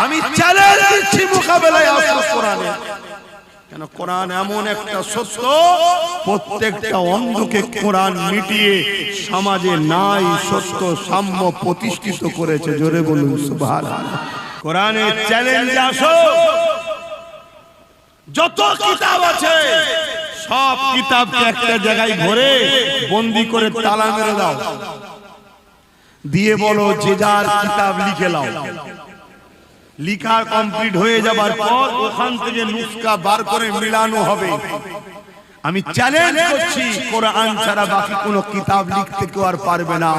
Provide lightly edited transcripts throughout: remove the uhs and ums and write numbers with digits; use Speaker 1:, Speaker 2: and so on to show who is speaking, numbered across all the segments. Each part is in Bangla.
Speaker 1: আমি চ্যালেঞ্জ দিচ্ছি মোকাবেলায় আসো কোরআনে। কেন কোরআন এমন একটা সত্য, প্রত্যেকটা অন্ধকে কোরআন মিটিয়ে সমাজে নাই সত্য সাম্য প্রতিষ্ঠিত করেছে। জোরে বলুন সুবহানাল্লাহ। কোরআনের চ্যালেঞ্জে আসো। যত কিতাব আছে সব কিতাবকে একটা জায়গায় ভরে বন্দি করে তালা মেরে দাও, দিয়ে বলো যে যার কিতাব লিখে নাও। লিখা কমপ্লিট হয়ে যাবার পর ওখান থেকে নুসখা বার করে মিলানো হবে। আমি চ্যালেঞ্জ করছি কোরআন ছাড়া বাকি কোনো কিতাব লিখতে কেউ আর পারবে না।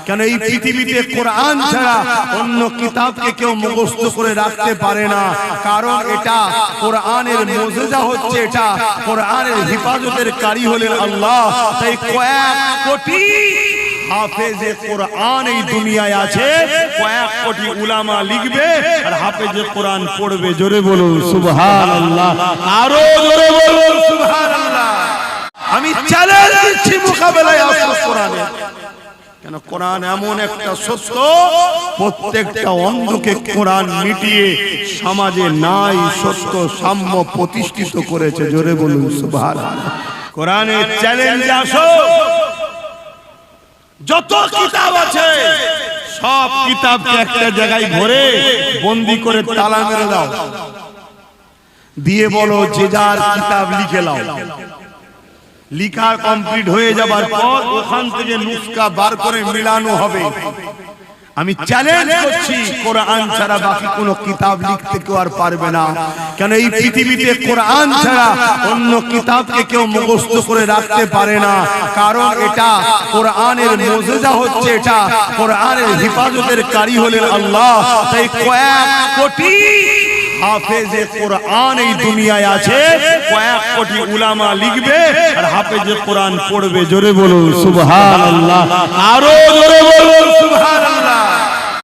Speaker 1: কেন এই পৃথিবীতে কোরআন ছাড়া অন্য কিতাবকে কেউ মুখস্থ করে রাখতে পারে না। কারণ এটা কোরআনের মুজিজা হচ্ছে, এটা কোরআনের হিফাজতের কারি হলেন আল্লাহ। তাই কয়েক কোটি হাফেজে কোরআন এই দুনিয়ায় আছে, কয়েক কোটি উলামা লিখবে আর হাফেজে কোরআন পড়বে। জোরে বলুন সুবহানাল্লাহ, আরো জোরে বলুন সুবহানাল্লাহ। আমি চ্যালেঞ্জ দিচ্ছি মোকাবেলায় আসো কোরআনে। কেন কোরআন এমন একটা সত্য, প্রত্যেকটা অন্ধকে কোরআন মিটিয়ে সমাজে নাই সত্য সাম্য প্রতিষ্ঠিত করেছে। জোরে বলুন সুবহানাল্লাহ। কোরআনের চ্যালেঞ্জে আসো। যত কিতাব আছে সব কিতাবকে একটা জায়গায় ভরে বন্দি করে তালা মেরে দাও, দিয়ে বলো যে যার কিতাব লিখে নাও। লিখা কমপ্লিট হয়ে যাবার পর ওখান থেকে নুসখা বার করে মিলানো হবে। আমি চ্যালেঞ্জ করছি কোরআন ছাড়া বাকি কোনো কিতাব লিখতে কেউ আর পারবে না। কেন এই পৃথিবীতে কোরআন ছাড়া অন্য কিতাবকে কেউ মুখস্থ করে রাখতে পারে না। কারণ এটা কোরআনের মুজিজা হচ্ছে, এটা কোরআনের হিফাজতের কারি হলেন আল্লাহ। তাই কয়েক কোটি হাফেজে কোরআন এই দুনিয়ায় আছে, কয়েক কোটি উলামা লিখবে আর হাফেজে কোরআন পড়বে। জোরে বলুন সুবহানাল্লাহ, আরো জোরে বলুন সুবহানাল্লাহ।